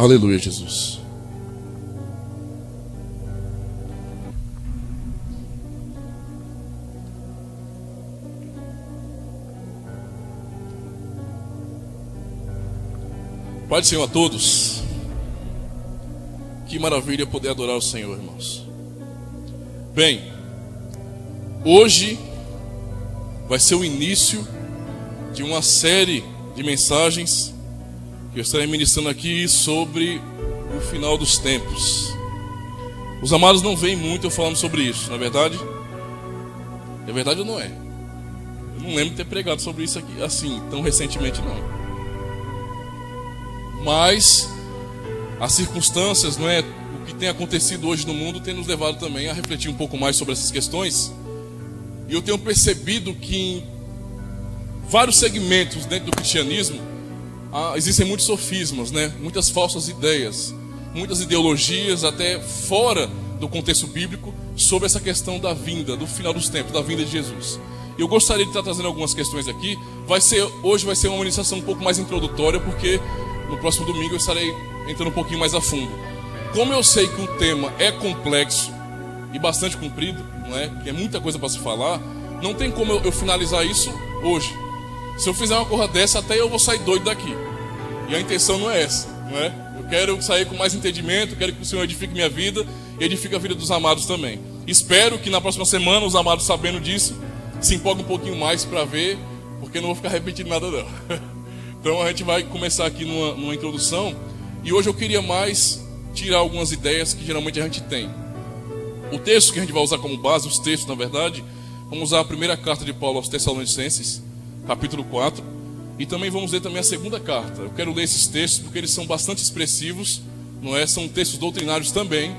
Aleluia, Jesus. Pai do Senhor a todos. Que maravilha poder adorar o Senhor, irmãos. Bem, hoje vai ser o início de uma série de mensagens que eu estarei ministrando aqui sobre o final dos tempos. Os amados não veem muito eu falando sobre isso, não é verdade? É verdade ou não é? Eu não lembro de ter pregado sobre isso aqui assim, tão recentemente não. Mas as circunstâncias, não é, o que tem acontecido hoje no mundo tem nos levado também a refletir um pouco mais sobre essas questões. E eu tenho percebido que em vários segmentos dentro do cristianismo existem muitos sofismas, né? Muitas falsas ideias, muitas ideologias até fora do contexto bíblico sobre essa questão da vinda, do final dos tempos, da vinda de Jesus. Eu gostaria de estar trazendo algumas questões aqui. Hoje vai ser uma ministração um pouco mais introdutória, porque no próximo domingo eu estarei entrando um pouquinho mais a fundo. Como eu sei que o tema é complexo e bastante comprido, não é? Que é muita coisa para se falar, não tem como eu finalizar isso hoje. Se eu fizer uma coisa dessa, até eu vou sair doido daqui. E a intenção não é essa, não é? Eu quero sair com mais entendimento, quero que o Senhor edifique minha vida e edifique a vida dos amados também. Espero que na próxima semana os amados, sabendo disso, se empolguem um pouquinho mais para ver, porque eu não vou ficar repetindo nada não. Então a gente vai começar aqui numa introdução. E hoje eu queria mais tirar algumas ideias que geralmente a gente tem. O texto que a gente vai usar como base, os textos na verdade, vamos usar a primeira carta de Paulo aos Tessalonicenses, capítulo 4. E também vamos ler também a segunda carta. Eu quero ler esses textos porque eles são bastante expressivos, não é? São textos doutrinários também.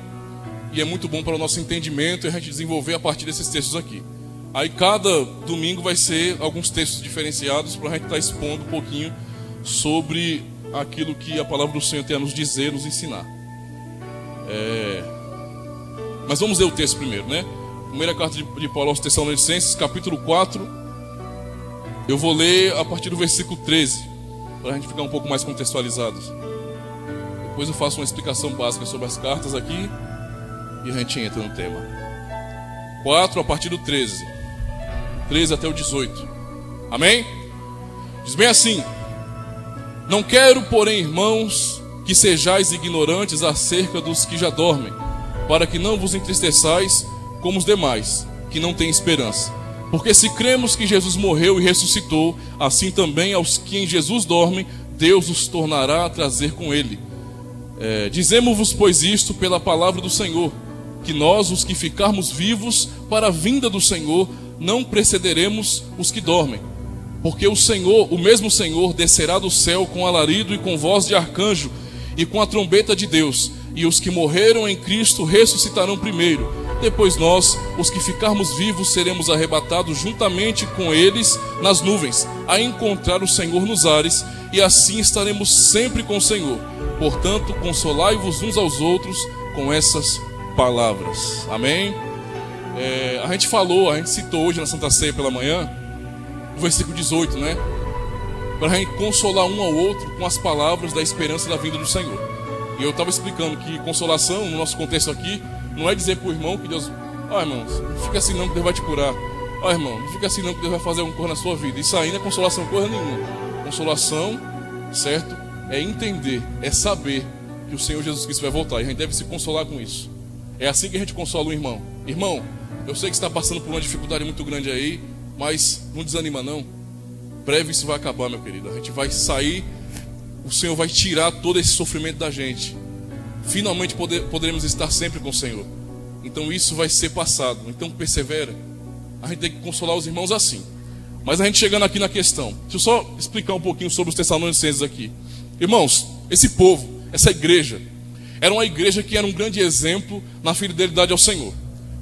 E é muito bom para o nosso entendimento e a gente desenvolver a partir desses textos aqui. Aí cada domingo vai ser alguns textos diferenciados para a gente estar expondo um pouquinho sobre aquilo que a palavra do Senhor tem a nos dizer, nos ensinar. Mas vamos ler o texto primeiro, né? Primeira carta de Paulo aos Tessalonicenses, capítulo 4. Eu vou ler a partir do versículo 13, para a gente ficar um pouco mais contextualizados. Depois eu faço uma explicação básica sobre as cartas aqui e a gente entra no tema. 4 a partir do 13 até o 18. Amém? Diz bem assim: não quero, porém, irmãos, que sejais ignorantes acerca dos que já dormem, para que não vos entristeçais como os demais, que não têm esperança. Porque se cremos que Jesus morreu e ressuscitou, assim também aos que em Jesus dormem, Deus os tornará a trazer com ele. Dizemos-vos, pois, isto pela palavra do Senhor, que nós, os que ficarmos vivos para a vinda do Senhor, não precederemos os que dormem. Porque o Senhor, o mesmo Senhor, descerá do céu com alarido e com voz de arcanjo e com a trombeta de Deus, e os que morreram em Cristo ressuscitarão primeiro. Depois nós, os que ficarmos vivos, seremos arrebatados juntamente com eles nas nuvens, a encontrar o Senhor nos ares, e assim estaremos sempre com o Senhor. Portanto, consolai-vos uns aos outros com essas palavras. Amém? A gente citou hoje na Santa Ceia pela manhã, o versículo 18, né? Para a gente consolar um ao outro com as palavras da esperança da vinda do Senhor. E eu estava explicando que consolação, no nosso contexto aqui, não é dizer para o irmão que Deus... irmão, não fica assim não que Deus vai te curar. Irmão, não fica assim não que Deus vai fazer alguma coisa na sua vida. Isso aí não é consolação coisa nenhuma. Consolação, certo? É entender, é saber que o Senhor Jesus Cristo vai voltar. E a gente deve se consolar com isso. É assim que a gente consola o irmão. Irmão, eu sei que você está passando por uma dificuldade muito grande aí, mas não desanima não. Breve isso vai acabar, meu querido. A gente vai sair, o Senhor vai tirar todo esse sofrimento da gente. Finalmente poderemos estar sempre com o Senhor. Então isso vai ser passado. Então persevera. A gente tem que consolar os irmãos assim. Mas a gente chegando aqui na questão, deixa eu só explicar um pouquinho sobre os Tessalonicenses aqui. Irmãos, esse povo, essa igreja, era uma igreja que era um grande exemplo na fidelidade ao Senhor.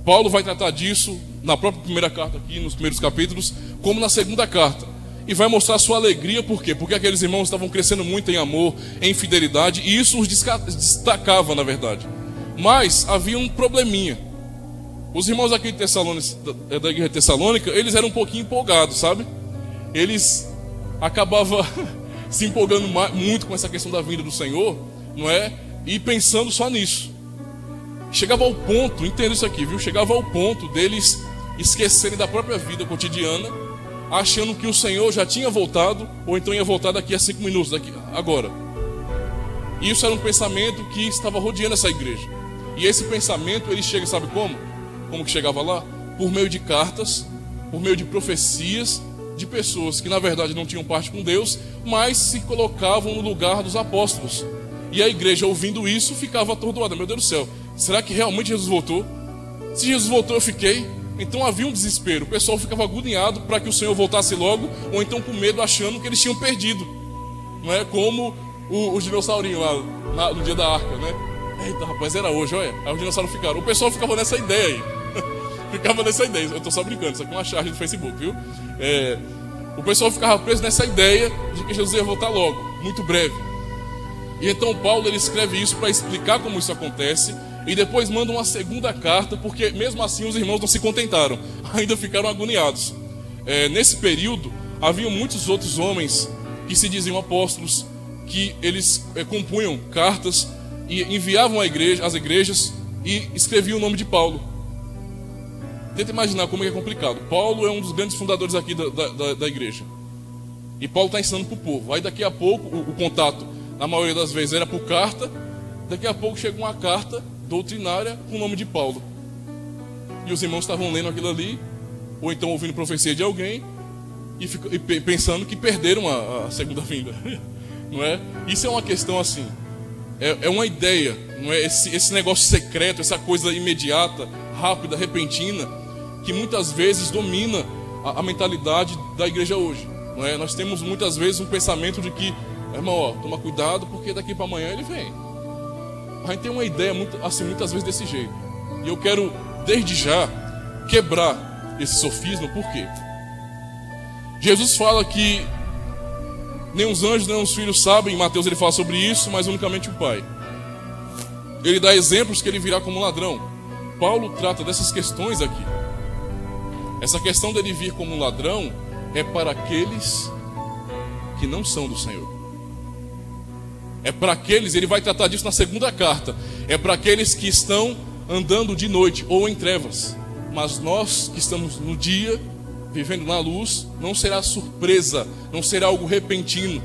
Paulo vai tratar disso na própria primeira carta aqui, nos primeiros capítulos, como na segunda carta. E vai mostrar a sua alegria, por quê? Porque aqueles irmãos estavam crescendo muito em amor, em fidelidade, e isso os destacava, na verdade. Mas havia um probleminha. Os irmãos aqui da igreja de Tessalônica, eles eram um pouquinho empolgados, sabe? Eles acabavam se empolgando muito com essa questão da vinda do Senhor, não é? E pensando só nisso. Chegava ao ponto, entenda isso aqui, viu? Chegava ao ponto deles esquecerem da própria vida cotidiana, achando que o Senhor já tinha voltado, ou então ia voltar daqui a 5 minutos, agora. E isso era um pensamento que estava rodeando essa igreja. E esse pensamento, ele chega, sabe como? Como que chegava lá? Por meio de cartas, por meio de profecias, de pessoas que na verdade não tinham parte com Deus, mas se colocavam no lugar dos apóstolos. E a igreja, ouvindo isso, ficava atordoada. Meu Deus do céu, será que realmente Jesus voltou? Se Jesus voltou, eu fiquei. Então havia um desespero. O pessoal ficava agoniado para que o Senhor voltasse logo, ou então com medo, achando que eles tinham perdido. Não é como os dinossaurinhos lá no dia da arca, né? Eita, rapaz, era hoje, olha. Aí os dinossauros ficaram. O pessoal ficava nessa ideia aí. Ficava nessa ideia. Eu tô só brincando, isso aqui é uma charge do Facebook, viu? O pessoal ficava preso nessa ideia de que Jesus ia voltar logo, muito breve. E então Paulo, ele escreve isso para explicar como isso acontece, e depois manda uma segunda carta, porque mesmo assim os irmãos não se contentaram, ainda ficaram agoniados. Nesse período, havia muitos outros homens que se diziam apóstolos, que eles compunham cartas e enviavam às igrejas e escreviam o nome de Paulo. Tenta imaginar como é complicado. Paulo é um dos grandes fundadores aqui da igreja. E Paulo está ensinando para o povo. Aí daqui a pouco, o contato, na maioria das vezes, era por carta. Daqui a pouco chega uma carta doutrinária com o nome de Paulo. E os irmãos estavam lendo aquilo ali, ou então ouvindo profecia de alguém, e pensando que perderam a segunda vinda. Não é? Isso é uma questão assim. É uma ideia, não é? Esse negócio secreto, essa coisa imediata, rápida, repentina, que muitas vezes domina a mentalidade da igreja hoje. Não é? Nós temos muitas vezes um pensamento de que, irmão, toma cuidado porque daqui para amanhã ele vem. A gente tem uma ideia muitas vezes desse jeito. E eu quero, desde já, quebrar esse sofisma. Por quê? Jesus fala que nem os anjos, nem os filhos sabem. Em Mateus ele fala sobre isso, mas unicamente o Pai. Ele dá exemplos que ele virá como ladrão. Paulo trata dessas questões aqui. Essa questão dele vir como um ladrão é para aqueles que não são do Senhor. É para aqueles, ele vai tratar disso na segunda carta. É para aqueles que estão andando de noite ou em trevas. Mas nós que estamos no dia, vivendo na luz, não será surpresa, não será algo repentino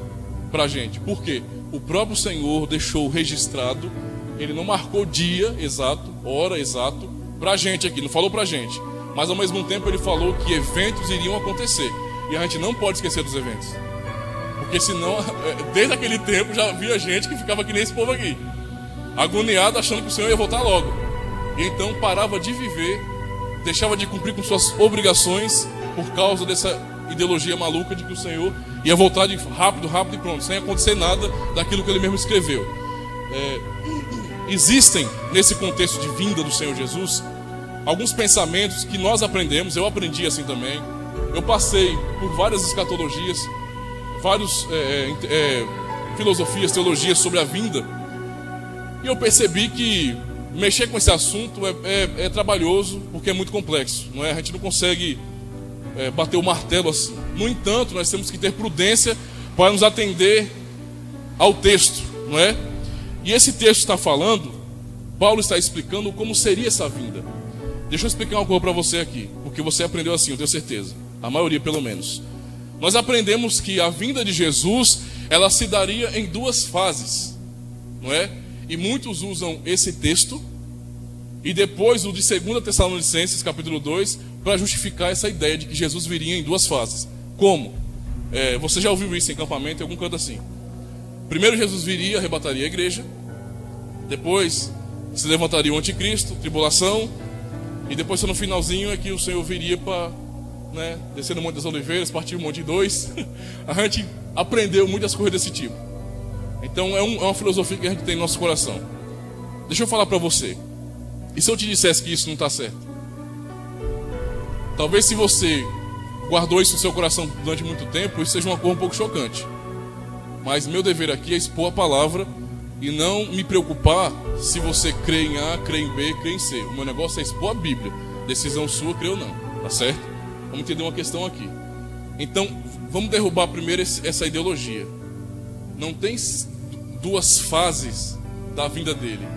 para a gente. Por quê? O próprio Senhor deixou registrado, ele não marcou dia exato, hora exato, para a gente aqui, não falou para a gente. Mas ao mesmo tempo ele falou que eventos iriam acontecer. E a gente não pode esquecer dos eventos. Porque senão, desde aquele tempo já havia gente que ficava que nem esse povo aqui, agoniado achando que o Senhor ia voltar logo. E então parava de viver, deixava de cumprir com suas obrigações por causa dessa ideologia maluca de que o Senhor ia voltar de rápido e pronto, sem acontecer nada daquilo que ele mesmo escreveu. Existem, nesse contexto de vinda do Senhor Jesus, alguns pensamentos que nós aprendemos, eu aprendi assim também. Eu passei por várias escatologias, várias filosofias, teologias sobre a vinda, e eu percebi que mexer com esse assunto é trabalhoso, porque é muito complexo, não é? A gente não consegue bater o martelo assim. No entanto, nós temos que ter prudência para nos atender ao texto, não é? E esse texto está falando, Paulo está explicando como seria essa vinda. Deixa eu explicar uma coisa para você aqui, porque você aprendeu assim, eu tenho certeza, a maioria pelo menos. Nós aprendemos que a vinda de Jesus, ela se daria em duas fases, não é? E muitos usam esse texto e depois o de 2 Tessalonicenses, capítulo 2, para justificar essa ideia de que Jesus viria em duas fases. Como? Você já ouviu isso em acampamento, em algum canto assim? Primeiro Jesus viria, arrebataria a igreja. Depois se levantaria o anticristo, tribulação. E depois no finalzinho é que o Senhor viria para descer no Monte das Oliveiras, partir o monte em dois. A gente aprendeu muitas coisas desse tipo. Então é uma filosofia que a gente tem no nosso coração. Deixa eu falar para você. E se eu te dissesse que isso não está certo? Talvez se você guardou isso no seu coração durante muito tempo, isso seja uma coisa um pouco chocante. Mas meu dever aqui é expor a palavra e não me preocupar se você crê em A, crê em B, crê em C. O meu negócio é expor a Bíblia. Decisão sua, crê ou não. Tá certo? Vamos entender uma questão aqui. Então, vamos derrubar primeiro essa ideologia. Não tem duas fases da vinda dele.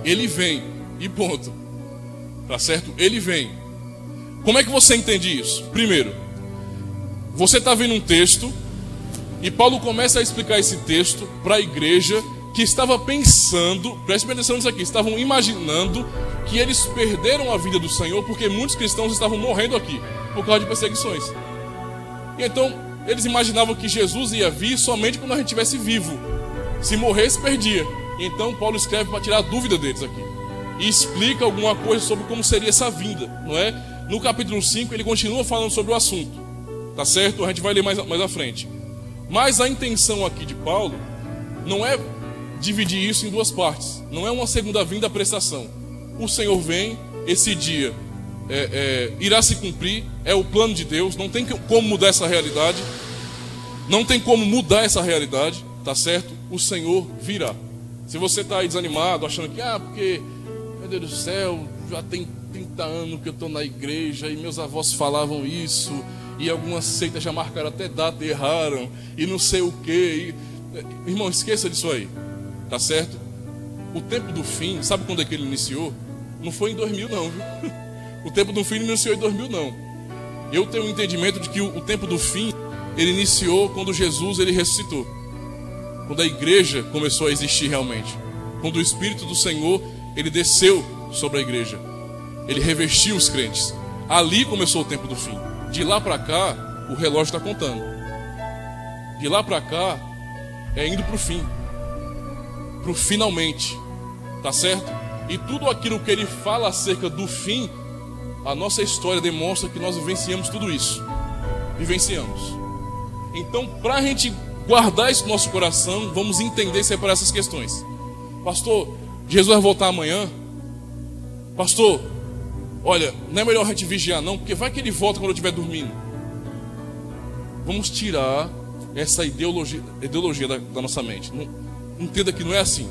Ele vem e ponto. Tá certo? Ele vem. Como é que você entende isso? Primeiro, você está vendo um texto e Paulo começa a explicar esse texto para a igreja que estava pensando, preste atenção nisso aqui, estavam imaginando que eles perderam a vida do Senhor porque muitos cristãos estavam morrendo aqui por causa de perseguições. E então eles imaginavam que Jesus ia vir somente quando a gente estivesse vivo. Se morresse, perdia. Então Paulo escreve para tirar a dúvida deles aqui e explica alguma coisa sobre como seria essa vinda, não é? No capítulo 5 ele continua falando sobre o assunto, tá certo? A gente vai ler mais à frente. Mas a intenção aqui de Paulo não é dividir isso em duas partes. Não é uma segunda vinda à prestação. O Senhor vem, esse dia irá se cumprir, é o plano de Deus, não tem como mudar essa realidade. Não tem como mudar essa realidade, tá certo? O Senhor virá. Se você está aí desanimado, achando que, porque, meu Deus do céu, já tem 30 anos que eu estou na igreja e meus avós falavam isso, e algumas seitas já marcaram até data e erraram, e não sei o que. Irmão, esqueça disso aí, tá certo? O tempo do fim, sabe quando é que ele iniciou? Não foi em 2000 não, viu? O tempo do fim não iniciou em 2000 não. Eu tenho um entendimento de que o tempo do fim, ele iniciou quando Jesus ele ressuscitou. Quando a igreja começou a existir realmente. Quando o Espírito do Senhor, ele desceu sobre a igreja. Ele revestiu os crentes. Ali começou o tempo do fim. De lá para cá, o relógio está contando. De lá para cá, é indo para o fim. Para o finalmente. Tá certo? E tudo aquilo que ele fala acerca do fim, a nossa história demonstra que nós vivenciamos tudo isso. Vivenciamos. Então, para a gente guardar isso no nosso coração, vamos entender e separar essas questões. Pastor, Jesus vai voltar amanhã? Pastor, olha, não é melhor a gente vigiar não, porque vai que ele volta quando eu estiver dormindo. Vamos tirar essa ideologia da nossa mente. Entenda que não é assim.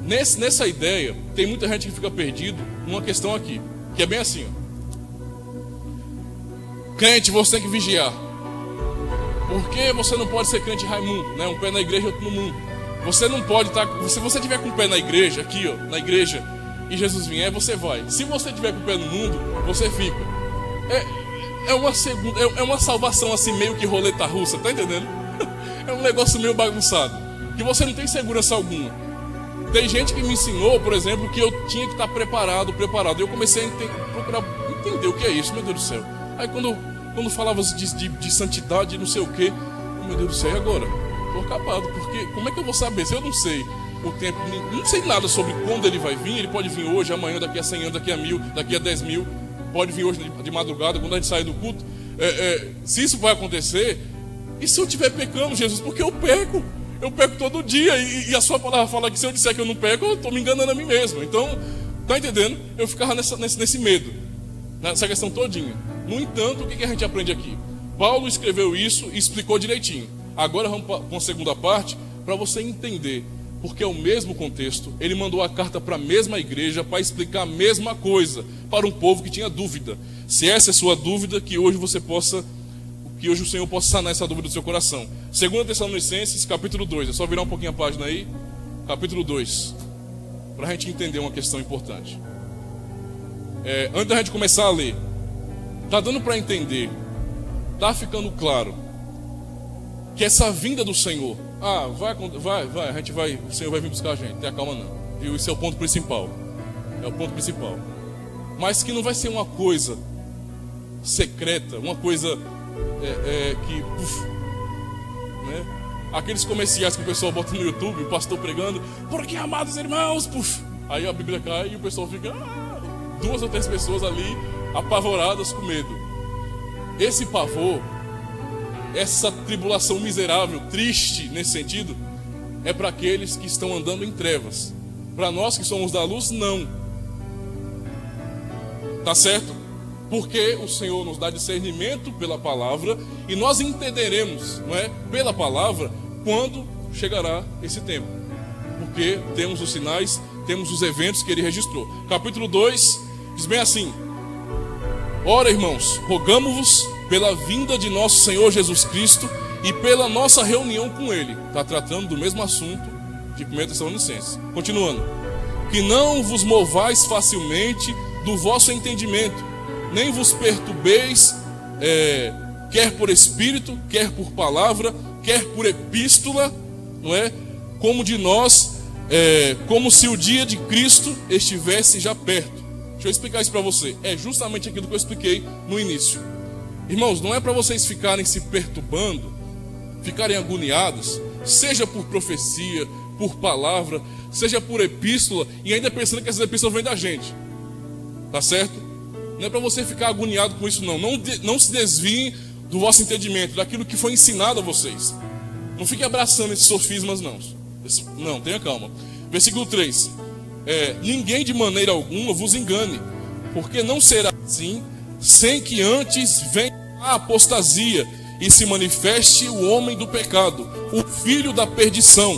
Nessa ideia, tem muita gente que fica perdido numa questão aqui, que é bem assim, ó. Crente, você tem que vigiar. Porque você não pode ser crente Raimundo, né? Um pé na igreja e outro no mundo. Você não pode estar. Se você tiver com o pé na igreja, aqui, ó, na igreja, e Jesus vier, você vai. Se você tiver com o pé no mundo, você fica. É uma salvação assim, meio que roleta russa, tá entendendo? É um negócio meio bagunçado, que você não tem segurança alguma. Tem gente que me ensinou, por exemplo, que eu tinha que estar preparado. Eu comecei a procurar entender o que é isso, meu Deus do céu. Aí quando falava de santidade, não sei o que, meu Deus do céu, e agora? Estou acabado, porque como é que eu vou saber? Se eu não sei o tempo, não sei nada sobre quando ele vai vir. Ele pode vir hoje, amanhã, daqui a 100 anos, daqui a 1000, daqui a 10.000. Pode vir hoje de madrugada, quando a gente sair do culto. Se isso vai acontecer, e se eu estiver pecando, Jesus? Porque eu peco todo dia, e a sua palavra fala que se eu disser que eu não peco, eu estou me enganando a mim mesmo. Então, tá entendendo? Eu ficava nesse medo, nessa questão todinha. No entanto, o que a gente aprende aqui? Paulo escreveu isso e explicou direitinho. Agora vamos para a segunda parte, para você entender, porque é o mesmo contexto. Ele mandou a carta para a mesma igreja para explicar a mesma coisa para um povo que tinha dúvida. Se essa é a sua dúvida, que hoje o Senhor possa sanar essa dúvida do seu coração. 2 Tessalonicenses, capítulo 2. É só virar um pouquinho a página aí. Capítulo 2. Para a gente entender uma questão importante. Antes da gente começar a ler, está dando para entender, está ficando claro que essa vinda do Senhor, vai, a gente vai, o Senhor vai vir buscar a gente, tenha calma não. Viu? Esse é o ponto principal. É o ponto principal. Mas que não vai ser uma coisa secreta, uma coisa né? Aqueles comerciais que o pessoal bota no YouTube, o pastor pregando, porque amados irmãos, aí a Bíblia cai e o pessoal fica 2 ou 3 pessoas ali apavoradas com medo. Esse pavor, essa tribulação miserável, triste nesse sentido, é para aqueles que estão andando em trevas. Para nós que somos da luz, não. Tá certo? Porque o Senhor nos dá discernimento pela palavra e nós entenderemos, não é, pela palavra, quando chegará esse tempo. Porque temos os sinais, temos os eventos que ele registrou. Capítulo 2 diz bem assim: ora, irmãos, rogamo-vos pela vinda de nosso Senhor Jesus Cristo e pela nossa reunião com ele. Está tratando do mesmo assunto de 1 Tessalonicenses. Continuando. Que não vos movais facilmente do vosso entendimento, nem vos perturbeis, quer por espírito, quer por palavra, quer por epístola, não é? Como de nós, como se o dia de Cristo estivesse já perto. Deixa eu explicar isso para você. É justamente aquilo que eu expliquei no início. Irmãos, não é para vocês ficarem se perturbando, ficarem agoniados, seja por profecia, por palavra, seja por epístola, e ainda pensando que essas epístolas vêm da gente. Tá certo? Não é para você ficar agoniado com isso, não. Não se desviem do vosso entendimento, daquilo que foi ensinado a vocês. Não fique abraçando esses sofismas, não. Não, tenha calma. Versículo 3. Ninguém de maneira alguma vos engane, porque não será assim, sem que antes venha a apostasia e se manifeste o homem do pecado, o filho da perdição,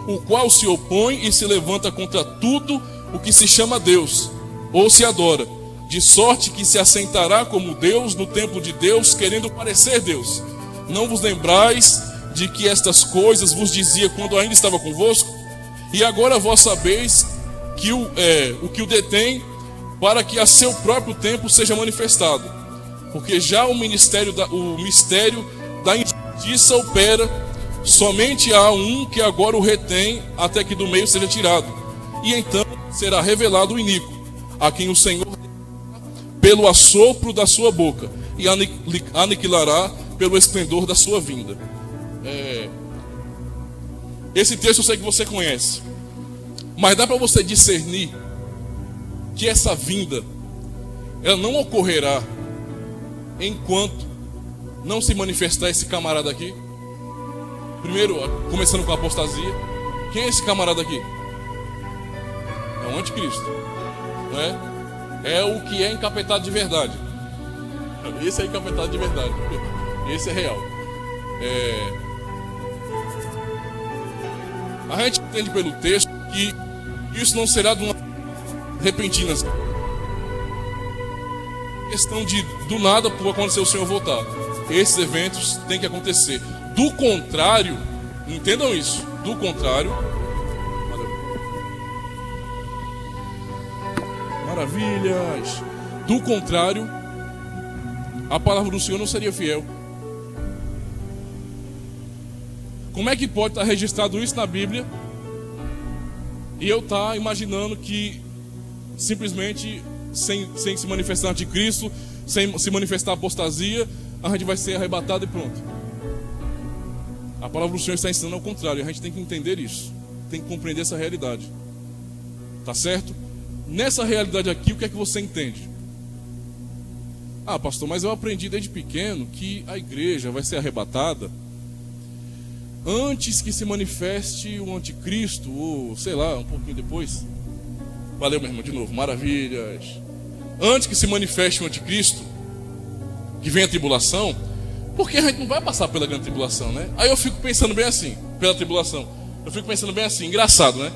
o qual se opõe e se levanta contra tudo o que se chama Deus, ou se adora, de sorte que se assentará como Deus no templo de Deus, querendo parecer Deus. Não vos lembrais de que estas coisas vos dizia quando ainda estava convosco? E agora vós sabeis que o que o detém, para que a seu próprio tempo seja manifestado. Porque já o mistério da injustiça opera, somente há um que agora o retém, até que do meio seja tirado. E então será revelado o iníquo, a quem o Senhor pelo assopro da sua boca, e aniquilará pelo esplendor da sua vinda. Esse texto eu sei que você conhece, mas dá para você discernir que essa vinda, ela não ocorrerá enquanto não se manifestar esse camarada aqui. Primeiro, começando com a apostasia. Quem é esse camarada aqui? É o anticristo, não é? É o que é encapetado de verdade. Esse é encapetado de verdade. Esse é real. A gente entende pelo texto que isso não será de uma repentina, questão de do nada por acontecer o Senhor voltar. Esses eventos têm que acontecer. Do contrário, entendam isso. Do contrário, maravilhas. Do contrário, a palavra do Senhor não seria fiel. Como é que pode estar registrado isso na Bíblia e eu estar imaginando que simplesmente sem se manifestar anticristo, sem se manifestar apostasia, a gente vai ser arrebatado e pronto? A palavra do Senhor está ensinando ao contrário. A gente tem que entender isso, tem que compreender essa realidade. Tá certo? Nessa realidade aqui, o que é que você entende? Ah, pastor, mas eu aprendi desde pequeno que a igreja vai ser arrebatada antes que se manifeste o anticristo, ou sei lá, um pouquinho depois. Valeu, meu irmão, de novo, maravilhas. Antes que se manifeste o anticristo, que vem a tribulação, porque a gente não vai passar pela grande tribulação, né? Aí eu fico pensando bem assim, pela tribulação. Eu fico pensando bem assim, engraçado, né?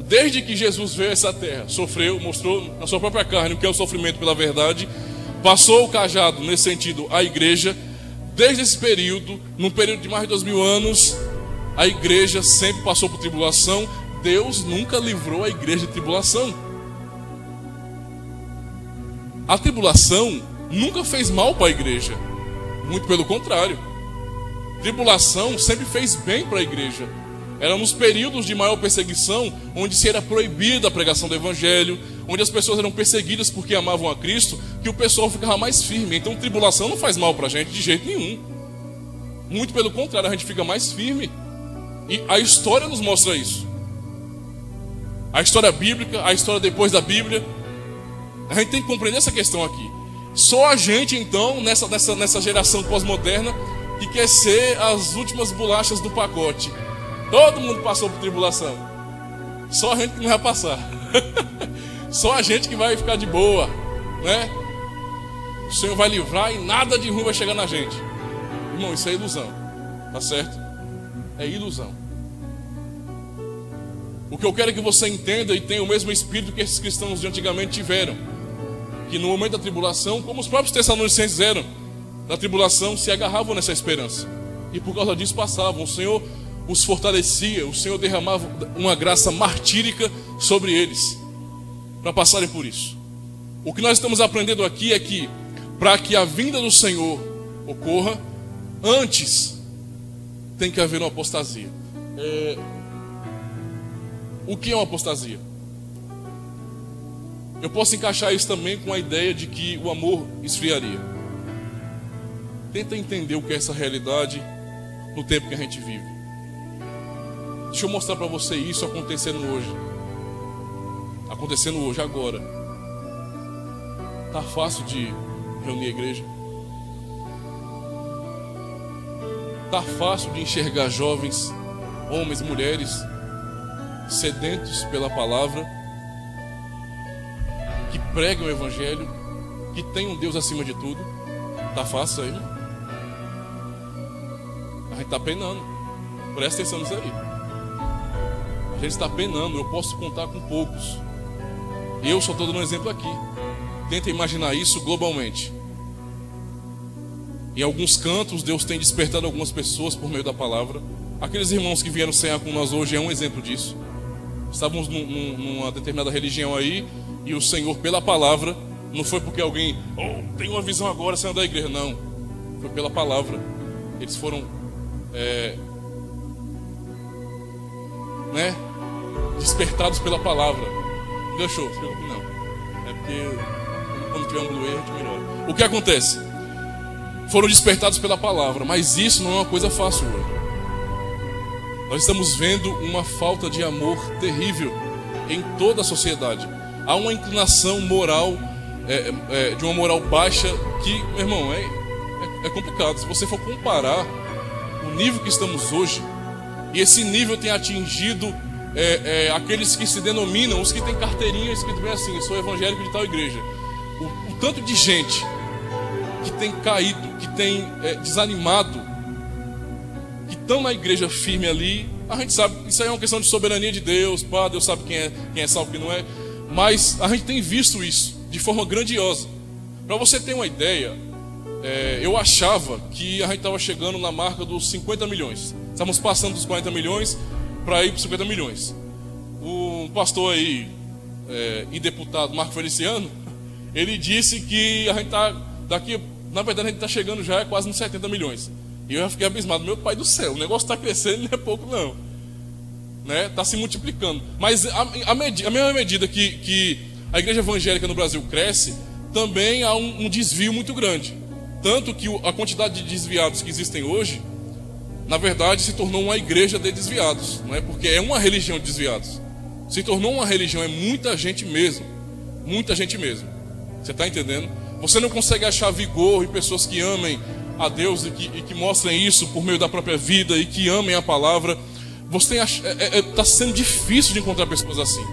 Desde que Jesus veio a essa terra, sofreu, mostrou na sua própria carne o que é o sofrimento pela verdade, passou o cajado, nesse sentido, à igreja. Desde esse período, num período de mais de 2000 anos, a igreja sempre passou por tribulação. Deus nunca livrou a igreja de tribulação. A tribulação nunca fez mal para a igreja. Muito pelo contrário. Tribulação sempre fez bem para a igreja. Eram nos períodos de maior perseguição, onde se era proibida a pregação do evangelho, onde as pessoas eram perseguidas porque amavam a Cristo, que o pessoal ficava mais firme. Então tribulação não faz mal para a gente de jeito nenhum. Muito pelo contrário, a gente fica mais firme. E a história nos mostra isso. A história bíblica, a história depois da Bíblia. A gente tem que compreender essa questão aqui. Só a gente então, nessa geração pós-moderna, que quer ser as últimas bolachas do pacote. Todo mundo passou por tribulação. Só a gente que não vai passar. Só a gente que vai ficar de boa, né? O Senhor vai livrar e nada de ruim vai chegar na gente. Irmão, isso é ilusão. Tá certo? É ilusão. O que eu quero é que você entenda e tenha o mesmo espírito que esses cristãos de antigamente tiveram. Que no momento da tribulação, como os próprios Tessalonicenses eram, na tribulação se agarravam nessa esperança. E por causa disso passavam. O Senhor os fortalecia, o Senhor derramava uma graça martírica sobre eles, para passarem por isso. O que nós estamos aprendendo aqui é que, para que a vinda do Senhor ocorra, antes tem que haver uma apostasia. O que é uma apostasia? Eu posso encaixar isso também com a ideia de que o amor esfriaria. Tenta entender o que é essa realidade no tempo que a gente vive. Deixa eu mostrar para você isso acontecendo hoje. Acontecendo hoje, agora. Tá fácil de reunir a igreja. Tá fácil de enxergar jovens, homens, mulheres, sedentos pela palavra, que pregam o evangelho, que tem um Deus acima de tudo. Tá fácil aí? A gente está penando. Presta atenção nisso aí. A gente está penando. Eu posso contar com poucos. Eu só estou dando um exemplo aqui. Tenta imaginar isso globalmente. Em alguns cantos, Deus tem despertado algumas pessoas por meio da palavra. Aqueles irmãos que vieram cear com nós hoje é um exemplo disso. Estávamos numa determinada religião aí, e o Senhor, pela palavra, não foi porque alguém tem uma visão agora saindo da igreja, não. Foi pela palavra. Eles foram despertados pela palavra. Deixou, não. É porque quando tiver um blue a gente melhora. O que acontece? Foram despertados pela palavra, mas isso não é uma coisa fácil hoje. Nós estamos vendo uma falta de amor terrível em toda a sociedade. Há uma inclinação moral, de uma moral baixa, que, meu irmão, é complicado. Se você for comparar o nível que estamos hoje, e esse nível tem atingido aqueles que se denominam, os que têm carteirinha escrito bem assim: eu sou evangélico de tal igreja. O tanto de gente que tem caído, que tem desanimado, que estão na igreja firme ali. A gente sabe, isso aí é uma questão de soberania de Deus. Pá, Deus sabe quem é salvo e quem não é. Mas a gente tem visto isso de forma grandiosa. Para você ter uma ideia, eu achava que a gente estava chegando na marca dos 50 milhões. Estamos passando dos 40 milhões para ir para os 50 milhões. O pastor aí, e deputado Marco Feliciano, ele disse que a gente está daqui, na verdade a gente está chegando já quase nos 70 milhões. E eu já fiquei abismado. Meu pai do céu, o negócio está crescendo, não é pouco não. Está se multiplicando. Mas a mesma medida que a igreja evangélica no Brasil cresce, também há um desvio muito grande. Tanto que a quantidade de desviados que existem hoje, na verdade, se tornou uma igreja de desviados. Não é? Porque é uma religião de desviados. Se tornou uma religião, é muita gente mesmo. Muita gente mesmo. Você está entendendo? Você não consegue achar vigor em pessoas que amem a Deus e que mostrem isso por meio da própria vida e que amem a palavra. Está sendo difícil de encontrar pessoas assim.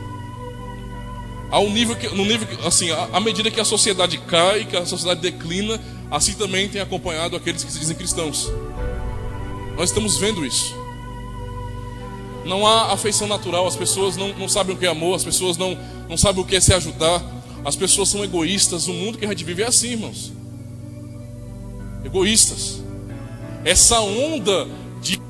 À medida que a sociedade cai, que a sociedade declina, assim também tem acompanhado aqueles que se dizem cristãos. Nós estamos vendo isso. Não há afeição natural, as pessoas não sabem o que é amor, as pessoas não sabem o que é se ajudar, as pessoas são egoístas. O mundo que a gente vive é assim, irmãos. Egoístas. Essa onda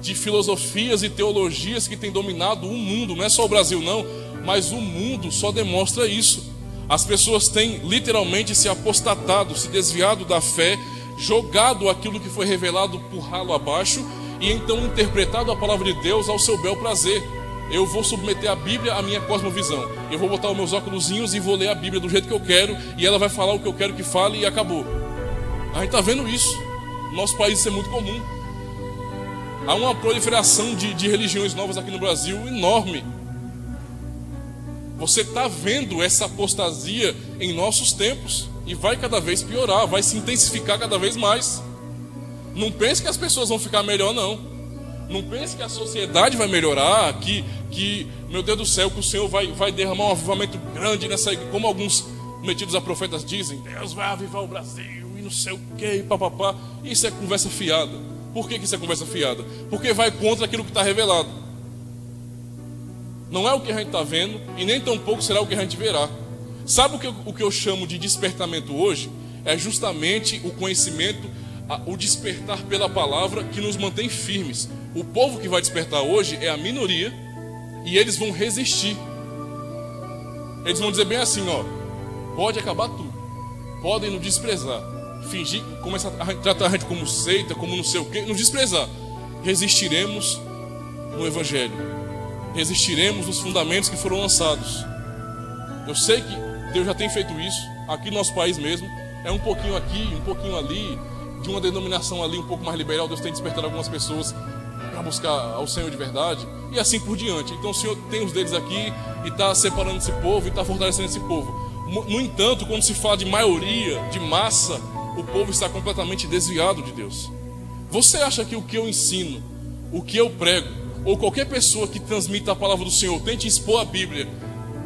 de filosofias e teologias que tem dominado o mundo, não é só o Brasil não, mas o mundo só demonstra isso. As pessoas têm literalmente se apostatado, se desviado da fé, jogado aquilo que foi revelado por ralo abaixo e então interpretado a palavra de Deus ao seu bel prazer. Eu vou submeter a Bíblia à minha cosmovisão. Eu vou botar os meus óculosinhos e vou ler a Bíblia do jeito que eu quero, e ela vai falar o que eu quero que fale e acabou. A gente está vendo isso. No nosso país isso é muito comum. Há uma proliferação de religiões novas aqui no Brasil enorme. Você está vendo essa apostasia em nossos tempos e vai cada vez piorar, vai se intensificar cada vez mais. Não pense que as pessoas vão ficar melhor, não. Não pense que a sociedade vai melhorar, que meu Deus do céu, que o Senhor vai derramar um avivamento grande nessa igreja, como alguns metidos a profetas dizem. Deus vai avivar o Brasil e não sei o que, papapá. Isso é conversa fiada. Por que isso é conversa fiada? Porque vai contra aquilo que está revelado. Não é o que a gente está vendo e nem tampouco será o que a gente verá. Sabe o que eu chamo de despertamento hoje? É justamente o conhecimento o despertar pela palavra que nos mantém firmes. O povo que vai despertar hoje é a minoria e eles vão resistir. Eles vão dizer bem assim, ó, pode acabar tudo, podem nos desprezar, fingir, começar a tratar a gente como seita, como não sei o que, nos desprezar. Resistiremos no Evangelho, resistiremos nos fundamentos que foram lançados. Eu sei que Deus já tem feito isso, aqui no nosso país mesmo, é um pouquinho aqui, um pouquinho ali, de uma denominação ali um pouco mais liberal, Deus tem despertado algumas pessoas para buscar ao Senhor de verdade, e assim por diante. Então o Senhor tem os dedos aqui e está separando esse povo e está fortalecendo esse povo. No entanto, quando se fala de maioria, de massa, o povo está completamente desviado de Deus. Você acha que o que eu ensino, o que eu prego, ou qualquer pessoa que transmita a palavra do Senhor, tente expor a Bíblia,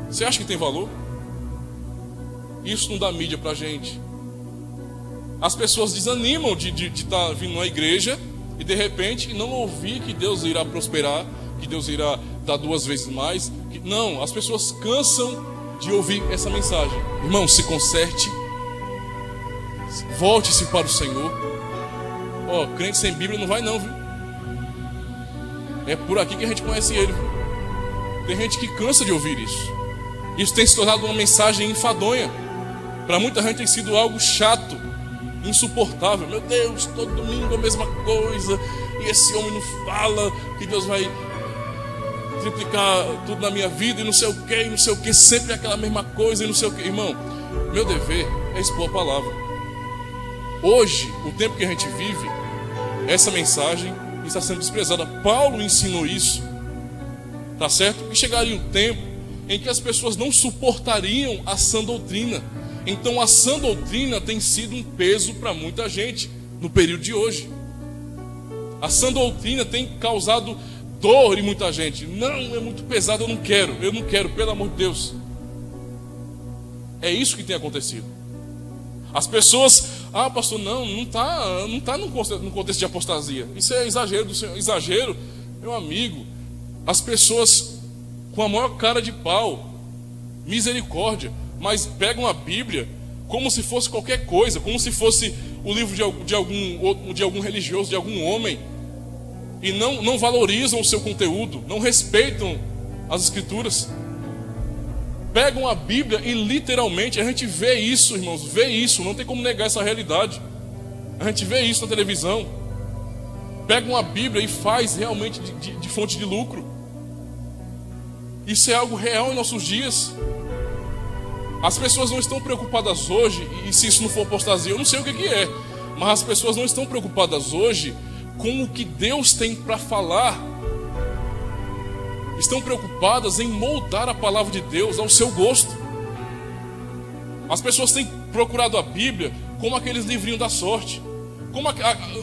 você acha que tem valor? Isso não dá mídia pra gente. As pessoas desanimam de estar vindo na igreja e de repente não ouvir que Deus irá prosperar, que Deus irá dar 2 vezes mais. Não, as pessoas cansam de ouvir essa mensagem. Irmão, se conserte, volte-se para o Senhor. Ó, crente sem Bíblia não vai não, viu? É por aqui que a gente conhece ele, viu? Tem gente que cansa de ouvir isso. Isso tem se tornado uma mensagem enfadonha. Para muita gente tem sido algo chato, insuportável. Meu Deus, todo domingo a mesma coisa, e esse homem não fala que Deus vai triplicar tudo na minha vida, e não sei o que, sempre aquela mesma coisa, e não sei o que. Irmão, meu dever é expor a palavra. Hoje, o tempo que a gente vive, essa mensagem está sendo desprezada. Paulo ensinou isso, tá certo? Que chegaria um tempo em que as pessoas não suportariam a sã doutrina. Então a sã doutrina tem sido um peso para muita gente no período de hoje. A sã doutrina tem causado dor em muita gente. Não, é muito pesado, eu não quero, pelo amor de Deus. É isso que tem acontecido. As pessoas, pastor, não está no contexto de apostasia. Isso é exagero do Senhor. Exagero, meu amigo. As pessoas com a maior cara de pau, misericórdia, mas pegam a Bíblia como se fosse qualquer coisa, como se fosse o livro de algum religioso, de algum homem, e não valorizam o seu conteúdo, não respeitam as Escrituras. Pegam a Bíblia e literalmente, a gente vê isso, irmãos, não tem como negar essa realidade. A gente vê isso na televisão. Pegam a Bíblia e faz realmente de fonte de lucro. Isso é algo real em nossos dias. As pessoas não estão preocupadas hoje, e se isso não for apostasia, eu não sei o que é, mas as pessoas não estão preocupadas hoje com o que Deus tem para falar. Estão preocupadas em moldar a palavra de Deus ao seu gosto. As pessoas têm procurado a Bíblia como aqueles livrinhos da sorte, como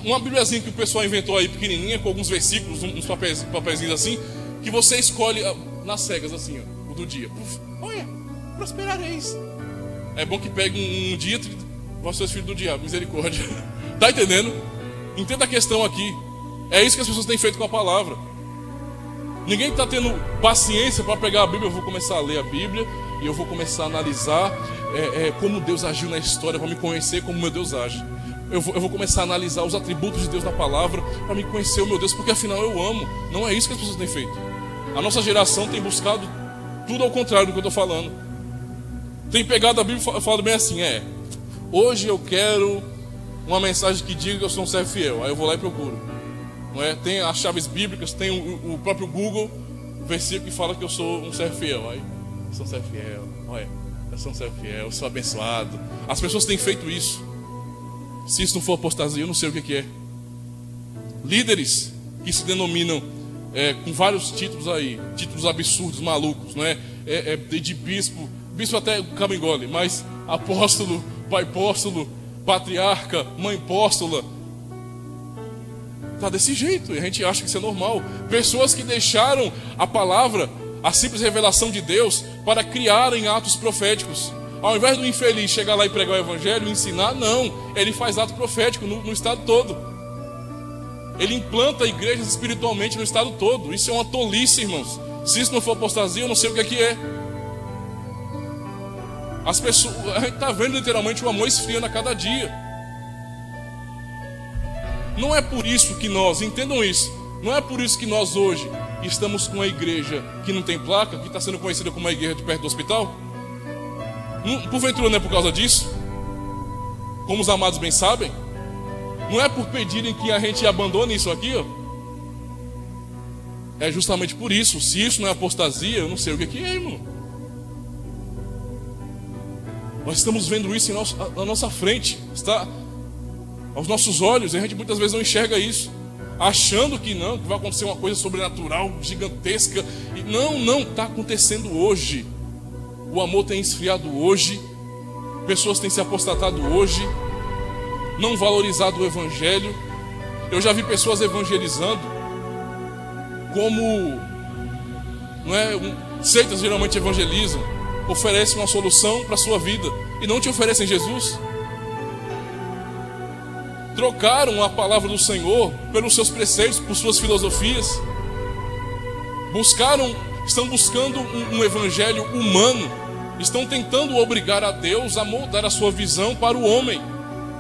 uma Bíbliazinha que o pessoal inventou aí, pequenininha, com alguns versículos, uns papéis assim, que você escolhe nas cegas assim, ó, o do dia. Olha, prosperareis. É bom que pegue um dia, vossos filhos do diabo, misericórdia. Tá entendendo? Entenda a questão aqui. É isso que as pessoas têm feito com a palavra. Ninguém está tendo paciência para pegar a Bíblia. Eu vou começar a ler a Bíblia e eu vou começar a analisar como Deus agiu na história, para me conhecer como meu Deus age. Eu vou começar a analisar os atributos de Deus na palavra, para me conhecer o meu Deus, porque afinal eu amo. Não é isso que as pessoas têm feito. A nossa geração tem buscado tudo ao contrário do que eu estou falando. Tem pegado a Bíblia e falado bem assim, hoje eu quero uma mensagem que diga que eu sou um servo fiel. Aí eu vou lá e procuro. Não é? Tem as chaves bíblicas, tem o próprio Google, o versículo que fala que eu sou um servo fiel. Aí, eu sou um servo fiel, olha, eu sou um servo fiel, eu sou abençoado. As pessoas têm feito isso. Se isso não for apostasia, eu não sei o que é. Líderes que se denominam com vários títulos aí, títulos absurdos, malucos, não é? De bispo até camingole, mas apóstolo, pai apóstolo, patriarca, mãe apóstola. Está desse jeito, e a gente acha que isso é normal. Pessoas que deixaram a palavra, a simples revelação de Deus, para criarem atos proféticos. Ao invés do infeliz chegar lá e pregar o evangelho e ensinar, não, ele faz ato profético no estado todo. Ele implanta igrejas espiritualmente no estado todo. Isso é uma tolice, irmãos. Se isso não for apostasia, eu não sei o que é. As pessoas, a gente está vendo literalmente o amor esfriando a cada dia. Não é por isso que nós, entendam isso, não é por isso que nós hoje estamos com a igreja que não tem placa, que está sendo conhecida como a igreja de perto do hospital. Porventura não é por causa disso? Como os amados bem sabem, não é por pedirem que a gente abandone isso aqui, ó. É justamente por isso. Se isso não é apostasia, eu não sei o que é, irmão. Nós estamos vendo isso na nossa frente, está aos nossos olhos, e a gente muitas vezes não enxerga isso, achando que não, que vai acontecer uma coisa sobrenatural, gigantesca. E não, está acontecendo hoje. O amor tem esfriado hoje, pessoas têm se apostatado hoje, não valorizado o evangelho. Eu já vi pessoas evangelizando como, não é, seitas geralmente evangelizam, oferecem uma solução para a sua vida e não te oferecem Jesus. Trocaram a palavra do Senhor pelos seus preceitos, por suas filosofias. Estão buscando um evangelho humano. Estão tentando obrigar a Deus a moldar a sua visão para o homem.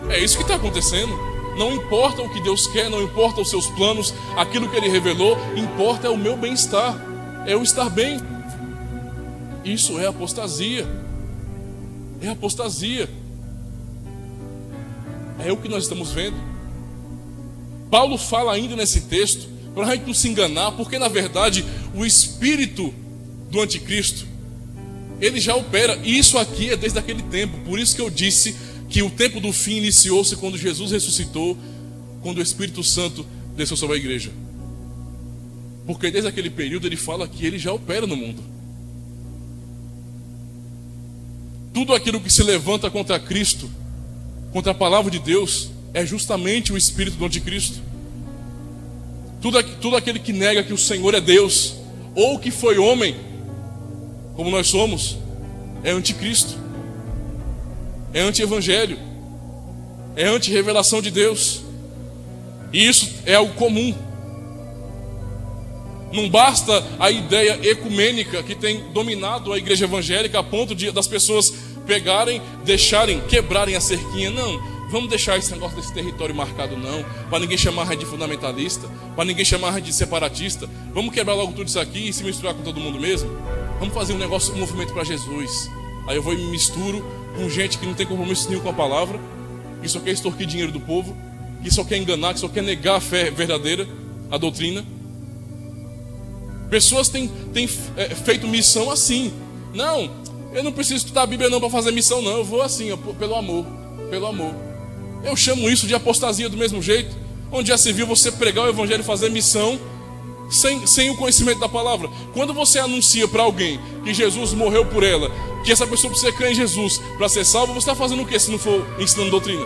É isso que está acontecendo. Não importa o que Deus quer, não importa os seus planos, aquilo que Ele revelou, importa é o meu bem-estar, é eu estar bem. Isso é apostasia. É apostasia. É o que nós estamos vendo. Paulo fala ainda nesse texto, para a gente não se enganar, porque na verdade o espírito do anticristo, ele já opera. E isso aqui é desde aquele tempo. Por isso que eu disse que o tempo do fim iniciou-se quando Jesus ressuscitou, quando o Espírito Santo desceu sobre a igreja. Porque desde aquele período ele fala que ele já opera no mundo. Tudo aquilo que se levanta contra Cristo, contra a palavra de Deus, é justamente o espírito do anticristo. Tudo aquele que nega que o Senhor é Deus, ou que foi homem, como nós somos, é anticristo, é anti-evangelho, é anti-revelação de Deus. E isso é algo comum. Não basta a ideia ecumênica que tem dominado a igreja evangélica a ponto das pessoas pegarem, deixarem, quebrarem a cerquinha. Não, vamos deixar esse negócio desse território marcado não, para ninguém chamar a gente de fundamentalista, para ninguém chamar a gente de separatista. Vamos quebrar logo tudo isso aqui e se misturar com todo mundo mesmo. Vamos fazer um movimento para Jesus. Aí eu vou e me misturo com gente que não tem compromisso nenhum com a palavra, que só quer extorquir dinheiro do povo, que só quer enganar, que só quer negar a fé verdadeira, a doutrina. Pessoas têm feito missão assim. Não, eu não preciso estudar a Bíblia não para fazer missão não. Eu vou assim, pelo amor. Eu chamo isso de apostasia do mesmo jeito. Onde já se viu você pregar o evangelho e fazer missão sem o conhecimento da palavra. Quando você anuncia para alguém que Jesus morreu por ela, que essa pessoa precisa crer em Jesus para ser salva, você está fazendo o que se não for ensinando doutrina?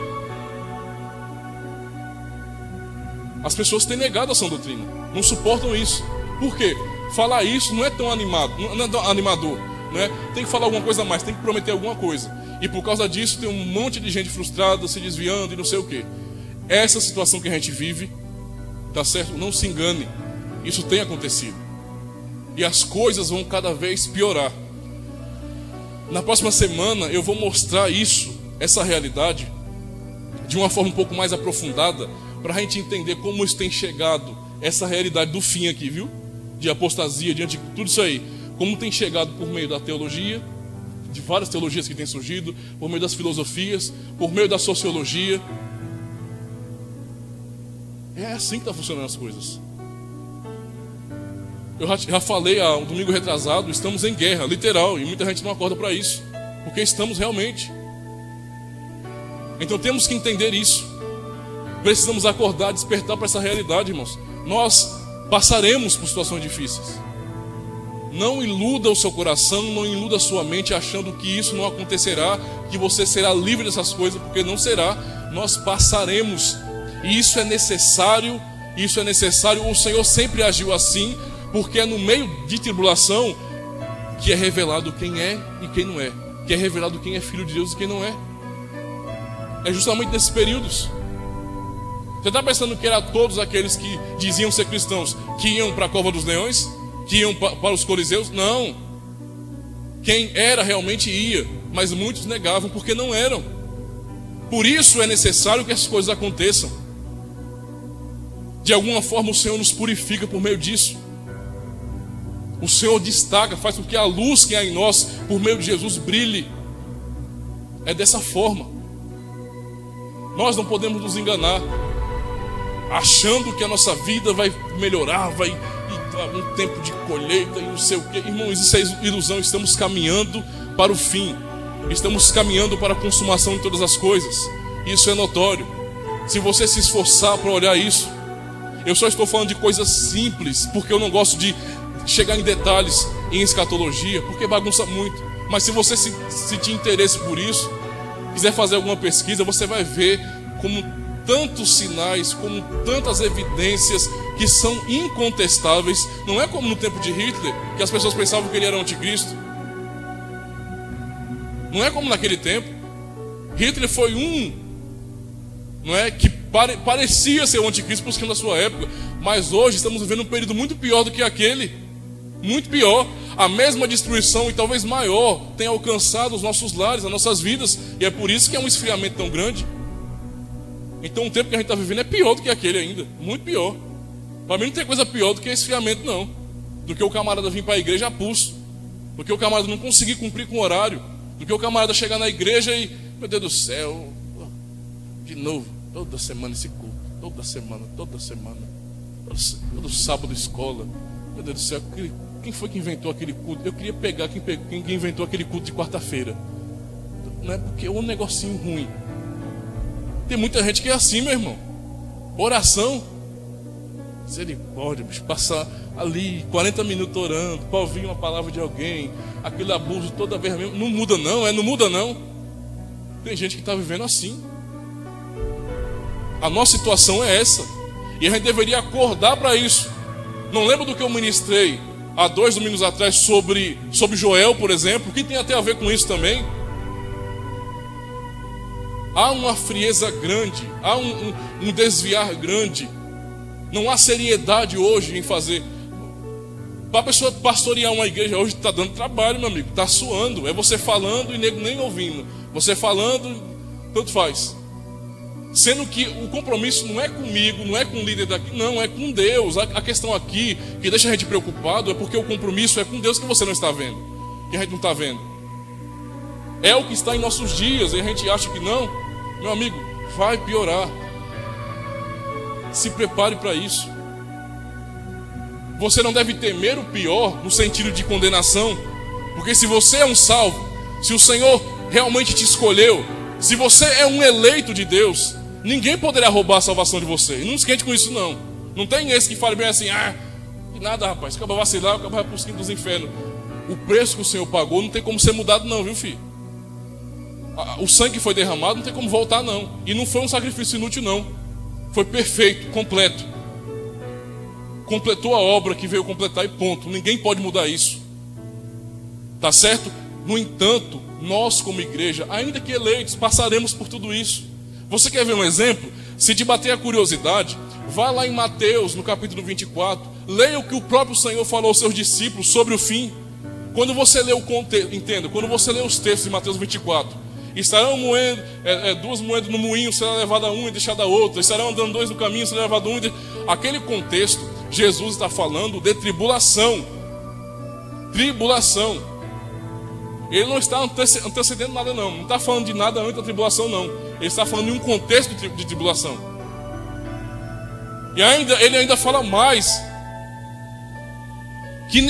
As pessoas têm negado a sã doutrina, não suportam isso. Por quê? Falar isso não é tão animador, né? Tem que falar alguma coisa a mais, tem que prometer alguma coisa. E por causa disso tem um monte de gente frustrada, se desviando e não sei o quê. Essa situação que a gente vive, tá certo? Não se engane, isso tem acontecido. E as coisas vão cada vez piorar. Na próxima semana eu vou mostrar essa realidade, de uma forma um pouco mais aprofundada, para a gente entender como isso tem chegado, essa realidade do fim aqui, viu? De apostasia, diante de tudo isso aí. Como tem chegado por meio da teologia, de várias teologias que têm surgido, por meio das filosofias, por meio da sociologia. É assim que está funcionando as coisas. Eu já falei há um domingo retrasado, estamos em guerra, literal, e muita gente não acorda para isso, porque estamos realmente. Então temos que entender isso. Precisamos acordar, despertar para essa realidade, irmãos. Nós passaremos por situações difíceis. Não iluda o seu coração, não iluda a sua mente achando que isso não acontecerá, que você será livre dessas coisas, porque não será. Nós passaremos, e isso é necessário. O Senhor sempre agiu assim, porque é no meio de tribulação que é revelado quem é e quem não é, que é revelado quem é filho de Deus e quem não é. É justamente nesses períodos. Você está pensando que era todos aqueles que diziam ser cristãos que iam para a cova dos leões? Que iam para os coliseus? Não. Quem era realmente ia, mas muitos negavam porque não eram. Por isso é necessário que essas coisas aconteçam. De alguma forma o Senhor nos purifica por meio disso. O Senhor destaca, faz com que a luz que há em nós, por meio de Jesus, brilhe. É dessa forma. Nós não podemos nos enganar, achando que a nossa vida vai melhorar, vai um tempo de colheita e não sei o quê. Irmãos, isso é ilusão. Estamos caminhando para o fim. Estamos caminhando para a consumação de todas as coisas. Isso é notório. Se você se esforçar para olhar isso, eu só estou falando de coisas simples, porque eu não gosto de chegar em detalhes em escatologia, porque bagunça muito. Mas se você sentir interesse por isso, quiser fazer alguma pesquisa, você vai ver como tantos sinais, como tantas evidências que são incontestáveis. Não é como no tempo de Hitler, que as pessoas pensavam que ele era o anticristo. Não é como naquele tempo. Hitler foi que parecia ser o anticristo por causa da sua época. Mas hoje estamos vivendo um período muito pior do que aquele. Muito pior. A mesma destruição e talvez maior tem alcançado os nossos lares, as nossas vidas. E é por isso que é um esfriamento tão grande. Então o tempo que a gente está vivendo é pior do que aquele ainda. Muito pior. Para mim não tem coisa pior do que esfriamento, não. Do que o camarada vir para a igreja a pulso. Do que o camarada não conseguir cumprir com o horário. Do que o camarada chegar na igreja e, meu Deus do céu, de novo, toda semana esse culto. Toda semana. Todo sábado escola. Meu Deus do céu, quem foi que inventou aquele culto? Eu queria pegar quem inventou aquele culto de quarta-feira. Não é porque é um negocinho ruim. Tem muita gente que é assim, meu irmão. Oração. Misericórdia, bicho. Passar ali 40 minutos orando para ouvir uma palavra de alguém. Aquele abuso toda vez mesmo. Não muda não, não muda não. Tem gente que está vivendo assim. A nossa situação é essa. E a gente deveria acordar para isso. Não lembro do que eu ministrei há 2 domingos atrás sobre Joel, por exemplo. O que tem até a ver com isso também? Há uma frieza grande, há um desviar grande. Não há seriedade hoje em fazer. Para a pessoa pastorear uma igreja hoje está dando trabalho, meu amigo. Está suando. É você falando e nego nem ouvindo. Você falando, tanto faz. Sendo que o compromisso não é comigo, não é com o líder daqui, não, é com Deus. A questão aqui que deixa a gente preocupado é porque o compromisso é com Deus que você não está vendo, que a gente não está vendo. É o que está em nossos dias e a gente acha que não. Meu amigo, vai piorar. Se prepare para isso. Você não deve temer o pior no sentido de condenação, porque se você é um salvo, se o Senhor realmente te escolheu, se você é um eleito de Deus, ninguém poderá roubar a salvação de você. E não esquente com isso não. Não tem esse que fale bem assim, que nada, rapaz, acaba vacilar, acaba para os quintos dos infernos. O preço que o Senhor pagou não tem como ser mudado não, viu, filho? O sangue que foi derramado não tem como voltar não. E não foi um sacrifício inútil não. Foi perfeito, completo. Completou a obra que veio completar e ponto. Ninguém pode mudar isso. Tá certo? No entanto, nós como igreja, ainda que eleitos, passaremos por tudo isso. Você quer ver um exemplo? Se te bater a curiosidade, vá lá em Mateus, no capítulo 24. Leia o que o próprio Senhor falou aos seus discípulos sobre o fim. Quando você lê o contexto, entenda, quando você lê os textos de Mateus 24, estarão moendo, 2 moedas no moinho, será levada uma e deixada a outra. Estarão andando 2 no caminho, será levado um. Aquele contexto, Jesus está falando de tribulação. Tribulação. Ele não está antecedendo nada não. Não está falando de nada antes da tribulação não. Ele está falando de um contexto de tribulação. E ele ainda fala mais. Que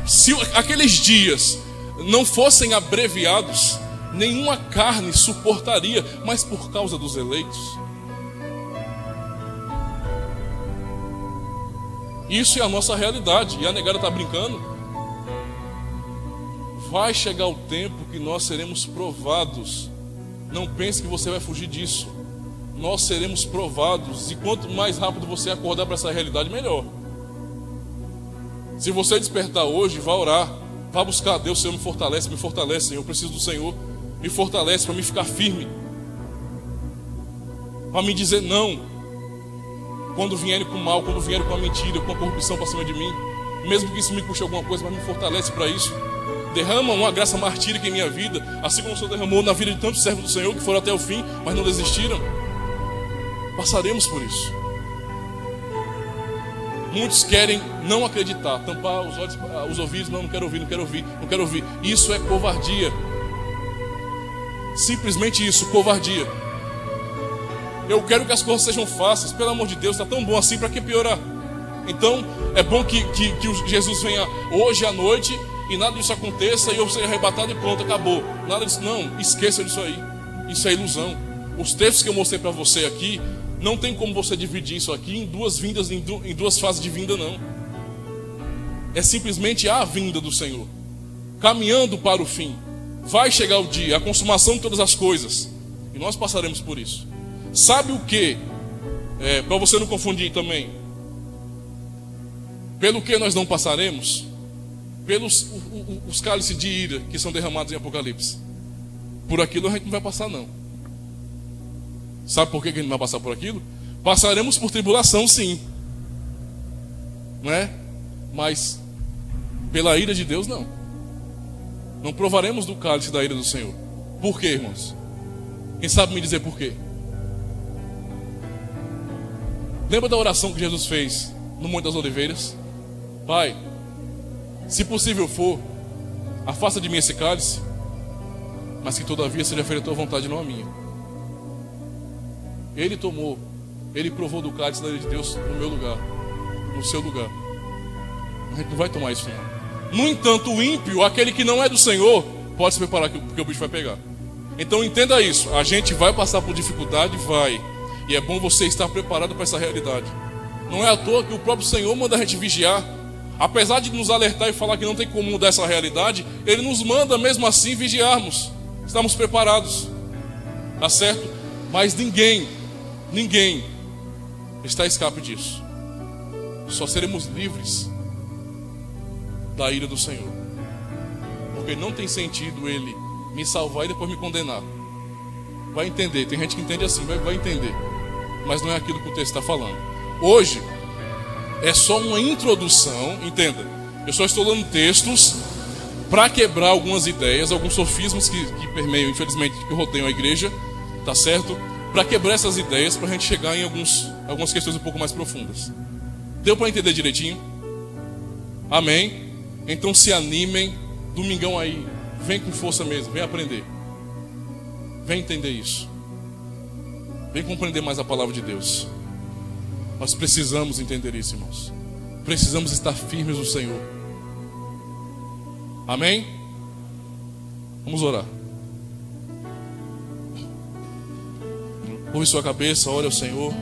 se aqueles dias não fossem abreviados, nenhuma carne suportaria, mas por causa dos eleitos. Isso é a nossa realidade. E a negada está brincando. Vai chegar o tempo que nós seremos provados. Não pense que você vai fugir disso. Nós seremos provados. E quanto mais rápido você acordar para essa realidade, melhor. Se você despertar hoje, vá orar. Vá buscar a Deus. Senhor, me fortalece, Senhor. Eu preciso do Senhor. Me fortalece para me ficar firme. Para me dizer não. Quando vierem com o mal, quando vierem com a mentira, com a corrupção para cima de mim. Mesmo que isso me custe alguma coisa, mas me fortalece para isso. Derrama uma graça martírica em minha vida, assim como o Senhor derramou na vida de tantos servos do Senhor que foram até o fim, mas não desistiram. Passaremos por isso. Muitos querem não acreditar, tampar os olhos, os ouvidos, não quero ouvir, não quero ouvir, não quero ouvir. Isso é covardia. Simplesmente isso, covardia. Eu quero que as coisas sejam fáceis, pelo amor de Deus, está tão bom assim, para que piorar? Então, é bom que Jesus venha hoje à noite e nada disso aconteça e eu seja arrebatado e pronto, acabou. Nada disso, não, esqueça disso aí. Isso é ilusão. Os textos que eu mostrei para você aqui, não tem como você dividir isso aqui em duas vindas, em duas fases de vinda, não. É simplesmente a vinda do Senhor, caminhando para o fim. Vai chegar o dia, a consumação de todas as coisas, e nós passaremos por isso. Sabe o que? Para você não confundir também, pelo que nós não passaremos? Pelos os cálices de ira que são derramados em Apocalipse. Por aquilo a gente não vai passar, não. Sabe por que a gente não vai passar por aquilo? Passaremos por tribulação, sim, não é? Mas pela ira de Deus, não. Não provaremos do cálice da ira do Senhor. Por quê, irmãos? Quem sabe me dizer por quê? Lembra da oração que Jesus fez no Monte das Oliveiras? Pai, se possível for, afasta de mim esse cálice, mas que todavia seja feita a tua vontade, não a minha. Ele tomou, ele provou do cálice da ira de Deus no meu lugar, no seu lugar. A gente não vai tomar isso, não. No entanto, o ímpio, aquele que não é do Senhor, pode se preparar porque o bicho vai pegar. Então entenda isso, a gente vai passar por dificuldade, vai. E é bom você estar preparado para essa realidade. Não é à toa que o próprio Senhor manda a gente vigiar. Apesar de nos alertar e falar que não tem como mudar essa realidade, Ele nos manda mesmo assim vigiarmos. Estamos preparados. Tá certo? Mas ninguém está a escape disso. Só seremos livres da ira do Senhor. Porque não tem sentido Ele me salvar e depois me condenar. Vai entender, tem gente que entende assim, vai entender. Mas não é aquilo que o texto está falando. Hoje é só uma introdução, entenda. Eu só estou dando textos para quebrar algumas ideias, alguns sofismas que permeiam, infelizmente, que rodeiam a igreja, tá certo? Para quebrar essas ideias, para a gente chegar em algumas questões um pouco mais profundas. Deu para entender direitinho? Amém? Então se animem, domingão aí, vem com força mesmo, vem aprender. Vem entender isso. Vem compreender mais a palavra de Deus. Nós precisamos entender isso, irmãos. Precisamos estar firmes no Senhor. Amém? Vamos orar. Curve sua cabeça, ore ao Senhor.